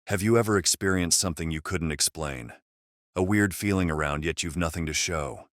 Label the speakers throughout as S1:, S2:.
S1: Have you ever experienced something you couldn't explain? A weird feeling around yet you've nothing to show.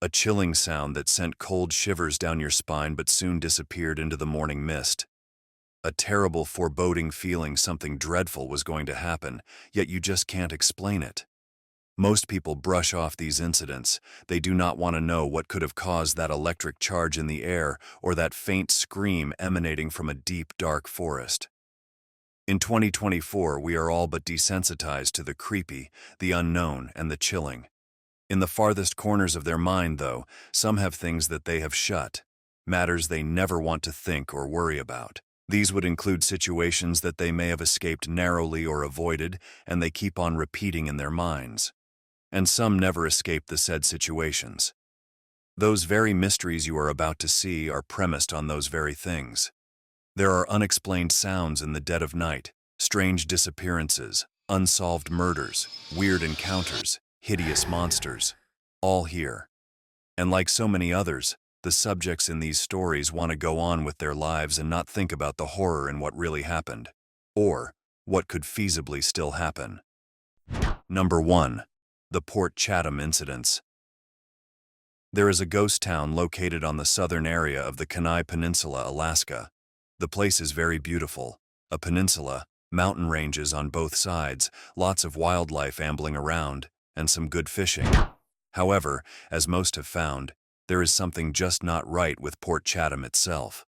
S1: A chilling sound that sent cold shivers down your spine but soon disappeared into the morning mist. A terrible foreboding feeling something dreadful was going to happen, yet you just can't explain it. Most people brush off these incidents. They do not want to know what could have caused that electric charge in the air or that faint scream emanating from a deep, dark forest. In 2024, we are all but desensitized to the creepy, the unknown, and the chilling. In the farthest corners of their mind, though, some have things that they have shut, matters they never want to think or worry about. These would include situations that they may have escaped narrowly or avoided, and they keep on repeating in their minds. And some never escape the said situations. Those very mysteries you are about to see are premised on those very things. There are unexplained sounds in the dead of night, strange disappearances, unsolved murders, weird encounters, hideous monsters, all here. And like so many others, the subjects in these stories want to go on with their lives and not think about the horror in what really happened, or what could feasibly still happen. Number 1. The Port Chatham Incidents. There is a ghost town located on the southern area of the Kenai Peninsula, Alaska. The place is very beautiful. A peninsula, mountain ranges on both sides, lots of wildlife ambling around, and some good fishing. However, as most have found, there is something just not right with Port Chatham itself.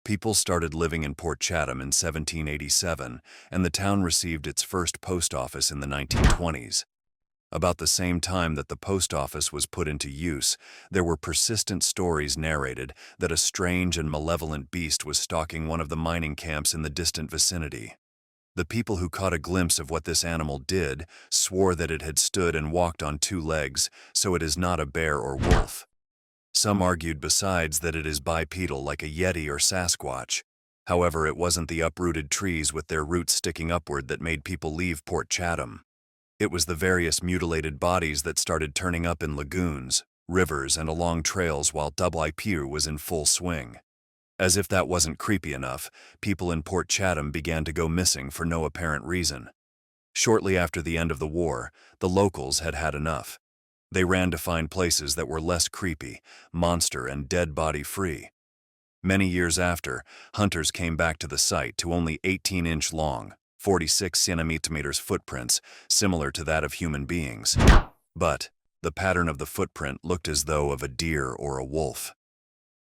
S1: People started living in Port Chatham in 1787, and the town received its first post office in the 1920s. About the same time that the post office was put into use, there were persistent stories narrated that a strange and malevolent beast was stalking one of the mining camps in the distant vicinity. The people who caught a glimpse of what this animal did swore that it had stood and walked on 2 legs, so it is not a bear or wolf. Some argued besides that it is bipedal like a Yeti or Sasquatch. However, it wasn't the uprooted trees with their roots sticking upward that made people leave Port Chatham. It was the various mutilated bodies that started turning up in lagoons, rivers, and along trails while WIPU was in full swing. As if that wasn't creepy enough, people in Port Chatham began to go missing for no apparent reason. Shortly after the end of the war, the locals had had enough. They ran to find places that were less creepy, monster and dead body free. Many years after, hunters came back to the site to only 18-inch long, 46 centimeters footprints, similar to that of human beings. But the pattern of the footprint looked as though of a deer or a wolf.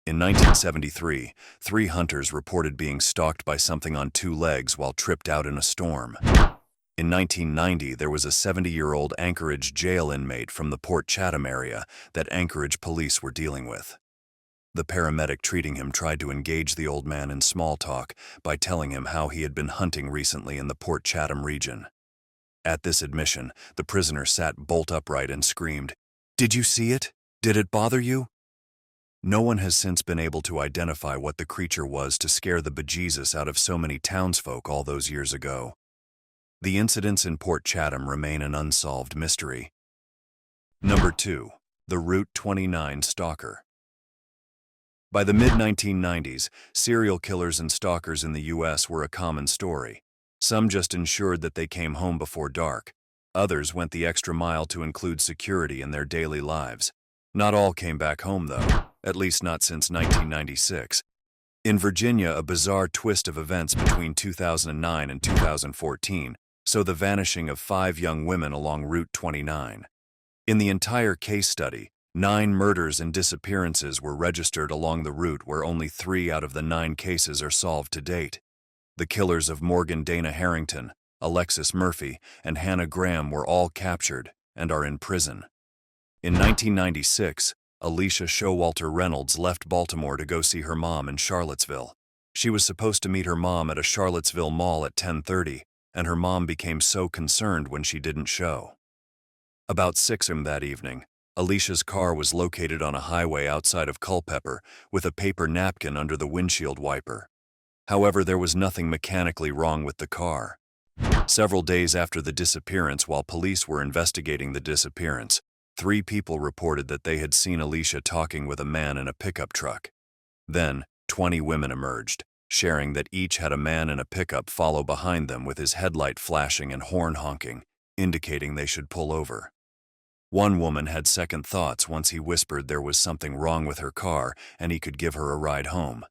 S1: In 1973, 3 hunters reported being stalked by something on 2 legs while tripped out in a storm. In 1990, there was a 70-year-old Anchorage jail inmate from the Port Chatham area that Anchorage police were dealing with. The paramedic treating him tried to engage the old man in small talk by telling him how he had been hunting recently in the Port Chatham region. At this admission, the prisoner sat bolt upright and screamed, "Did you see it? Did it bother you?" No one has since been able to identify what the creature was to scare the bejesus out of so many townsfolk all those years ago. The incidents in Port Chatham remain an unsolved mystery. Number 2. The Route 29 Stalker. By the mid-1990s, serial killers and stalkers in the U.S. were a common story. Some just ensured that they came home before dark. Others went the extra mile to include security in their daily lives. Not all came back home, though, at least not since 1996. In Virginia, a bizarre twist of events between 2009 and 2014 saw the vanishing of 5 young women along Route 29. In the entire case study, 9 murders and disappearances were registered along the route where only 3 out of the 9 cases are solved to date. The killers of Morgan Dana Harrington, Alexis Murphy, and Hannah Graham were all captured and are in prison. In 1996, Alicia Showalter Reynolds left Baltimore to go see her mom in Charlottesville. She was supposed to meet her mom at a Charlottesville mall at 10:30, and her mom became so concerned when she didn't show. About 6 a.m. that evening, Alicia's car was located on a highway outside of Culpeper with a paper napkin under the windshield wiper. However, there was nothing mechanically wrong with the car. Several days after the disappearance, while police were investigating the disappearance, 3 people reported that they had seen Alicia talking with a man in a pickup truck. Then, 20 women emerged, sharing that each had a man in a pickup follow behind them with his headlight flashing and horn honking, indicating they should pull over. One woman had second thoughts once he whispered there was something wrong with her car and he could give her a ride home.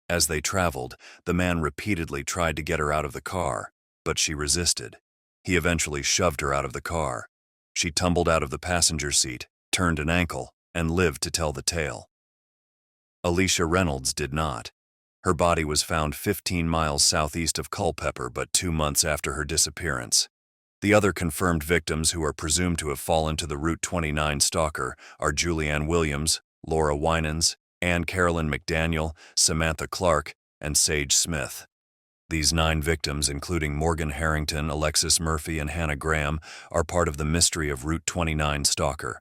S1: As they traveled, the man repeatedly tried to get her out of the car, but she resisted. He eventually shoved her out of the car. She tumbled out of the passenger seat, turned an ankle, and lived to tell the tale. Alicia Reynolds did not. Her body was found 15 miles southeast of Culpeper but 2 months after her disappearance. The other confirmed victims who are presumed to have fallen to the Route 29 stalker are Julianne Williams, Laura Winans, Ann Carolyn McDaniel, Samantha Clark, and Sage Smith. These 9 victims, including Morgan Harrington, Alexis Murphy, and Hannah Graham, are part of the mystery of Route 29 stalker.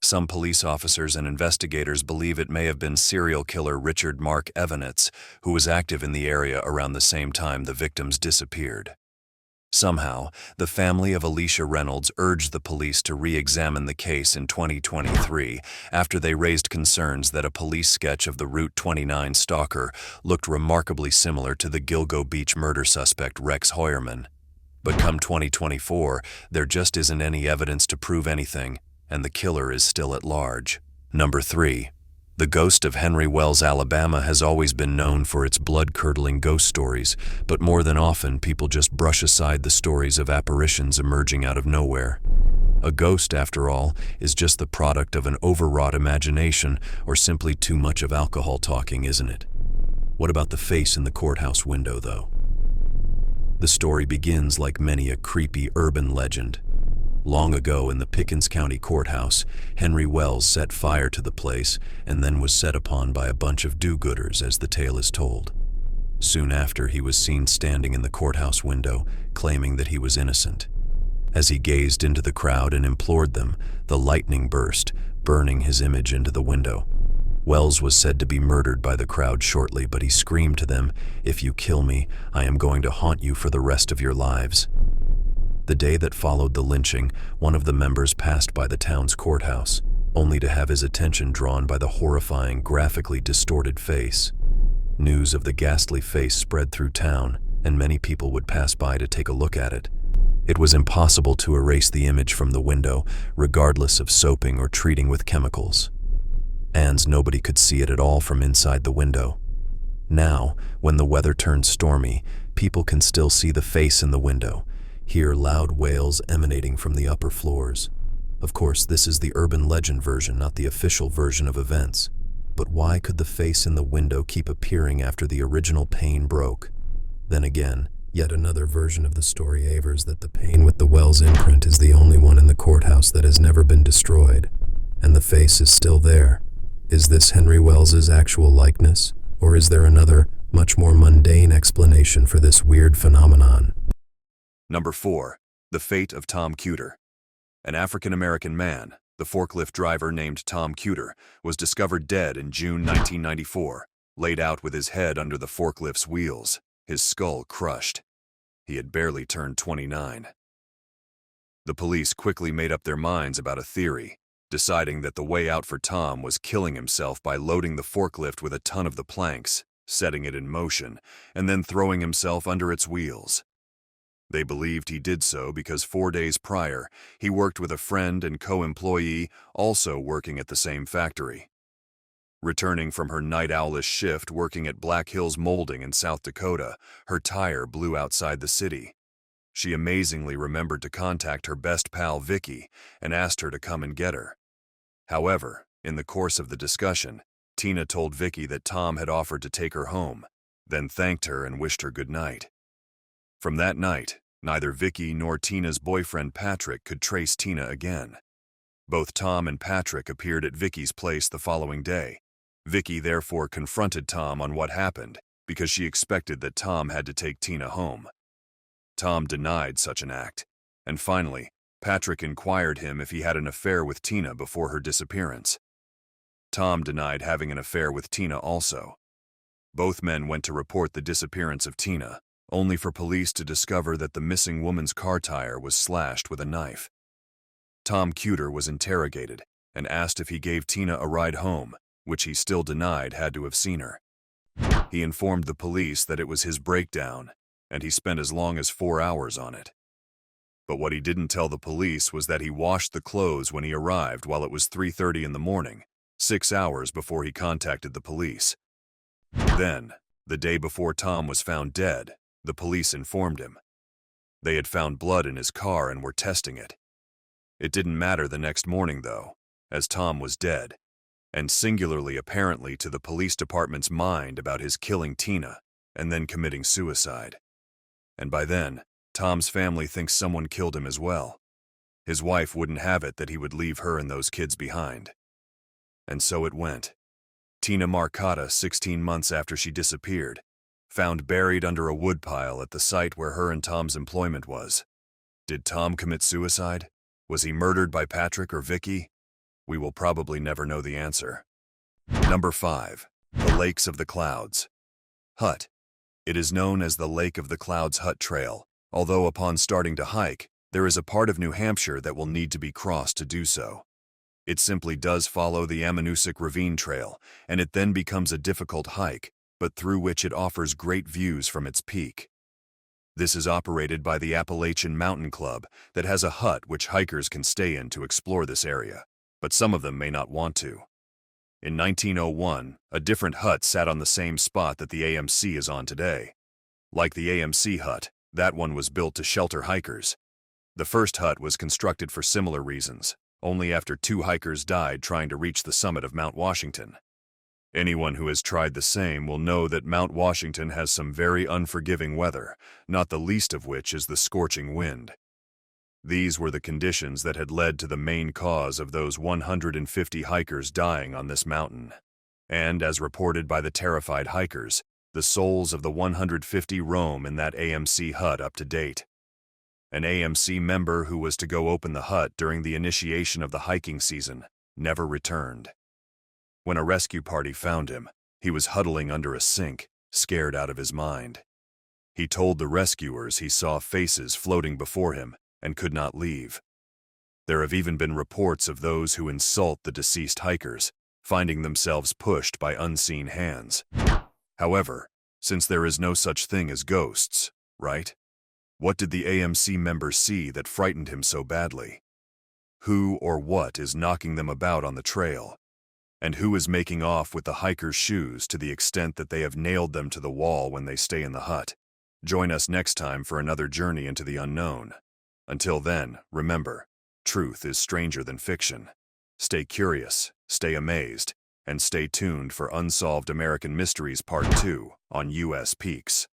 S1: Some police officers and investigators believe it may have been serial killer Richard Mark Evanitz, who was active in the area around the same time the victims disappeared. Somehow, the family of Alicia Reynolds urged the police to re-examine the case in 2023 after they raised concerns that a police sketch of the Route 29 stalker looked remarkably similar to the Gilgo Beach murder suspect Rex Hoyerman. But come 2024, there just isn't any evidence to prove anything, and the killer is still at large. Number 3. The ghost of Henry Wells, Alabama has always been known for its blood-curdling ghost stories, but more than often people just brush aside the stories of apparitions emerging out of nowhere. A ghost, after all, is just the product of an overwrought imagination or simply too much of alcohol talking, isn't it? What about the face in the courthouse window, though? The story begins like many a creepy urban legend. Long ago in the Pickens County Courthouse, Henry Wells set fire to the place and then was set upon by a bunch of do-gooders, as the tale is told. Soon after, he was seen standing in the courthouse window, claiming that he was innocent. As he gazed into the crowd and implored them, the lightning burst, burning his image into the window. Wells was said to be murdered by the crowd shortly, but he screamed to them, "If you kill me, I am going to haunt you for the rest of your lives." The day that followed the lynching, one of the members passed by the town's courthouse, only to have his attention drawn by the horrifying, graphically distorted face. News of the ghastly face spread through town, and many people would pass by to take a look at it. It was impossible to erase the image from the window, regardless of soaping or treating with chemicals. And nobody could see it at all from inside the window. Now, when the weather turned stormy, people can still see the face in the window, hear loud wails emanating from the upper floors. Of course, this is the urban legend version, not the official version of events. But why could the face in the window keep appearing after the original pane broke? Then again, yet another version of the story avers that the pane with the Wells imprint is the only one in the courthouse that has never been destroyed, and the face is still there. Is this Henry Wells's actual likeness, or is there another, much more mundane explanation for this weird phenomenon? Number 4. The fate of Tom Cuter. An African-American man, the forklift driver named Tom Cuter, was discovered dead in June 1994, laid out with his head under the forklift's wheels, his skull crushed. He had barely turned 29. The police quickly made up their minds about a theory, deciding that the way out for Tom was killing himself by loading the forklift with a ton of the planks, setting it in motion, and then throwing himself under its wheels. They believed he did so because 4 days prior, he worked with a friend and co-employee also working at the same factory. Returning from her night owlish shift working at Black Hills Molding in South Dakota, her tire blew outside the city. She amazingly remembered to contact her best pal Vicky and asked her to come and get her. However, in the course of the discussion, Tina told Vicky that Tom had offered to take her home, then thanked her and wished her good night. From that night, neither Vicky nor Tina's boyfriend Patrick could trace Tina again. Both Tom and Patrick appeared at Vicky's place the following day. Vicky therefore confronted Tom on what happened because she expected that Tom had to take Tina home. Tom denied such an act, and finally, Patrick inquired him if he had an affair with Tina before her disappearance. Tom denied having an affair with Tina also. Both men went to report the disappearance of Tina, only for police to discover that the missing woman's car tire was slashed with a knife. Tom Cuter was interrogated and asked if he gave Tina a ride home, which he still denied had to have seen her. He informed the police that it was his breakdown, and he spent as long as 4 hours on it. But what he didn't tell the police was that he washed the clothes when he arrived while it was 3:30 in the morning, 6 hours before he contacted the police. Then, the day before Tom was found dead, the police informed him. They had found blood in his car and were testing it. It didn't matter the next morning, though, as Tom was dead, and singularly apparently to the police department's mind about his killing Tina and then committing suicide. And by then, Tom's family thinks someone killed him as well. His wife wouldn't have it that he would leave her and those kids behind. And so it went. Tina Marcotta, 16 months after she disappeared, found buried under a woodpile at the site where her and Tom's employment was. Did Tom commit suicide? Was he murdered by Patrick or Vicky? We will probably never know the answer. Number 5. The Lakes of the Clouds. Hut. It is known as the Lake of the Clouds Hut Trail, although upon starting to hike, there is a part of New Hampshire that will need to be crossed to do so. It simply does follow the Ammonoosuc Ravine Trail, and it then becomes a difficult hike, but through which it offers great views from its peak. This is operated by the Appalachian Mountain Club that has a hut which hikers can stay in to explore this area, but some of them may not want to. In 1901, a different hut sat on the same spot that the AMC is on today. Like the AMC hut, that one was built to shelter hikers. The first hut was constructed for similar reasons, only after 2 hikers died trying to reach the summit of Mount Washington. Anyone who has tried the same will know that Mount Washington has some very unforgiving weather, not the least of which is the scorching wind. These were the conditions that had led to the main cause of those 150 hikers dying on this mountain. And, as reported by the terrified hikers, the souls of the 150 roam in that AMC hut up to date. An AMC member who was to go open the hut during the initiation of the hiking season never returned. When a rescue party found him, he was huddling under a sink, scared out of his mind. He told the rescuers he saw faces floating before him and could not leave. There have even been reports of those who insult the deceased hikers, finding themselves pushed by unseen hands. However, since there is no such thing as ghosts, right? What did the AMC member see that frightened him so badly? Who or what is knocking them about on the trail? And who is making off with the hikers' shoes to the extent that they have nailed them to the wall when they stay in the hut? Join us next time for another journey into the unknown. Until then, remember, truth is stranger than fiction. Stay curious, stay amazed, and stay tuned for Unsolved American Mysteries Part 2 on UsPeaks.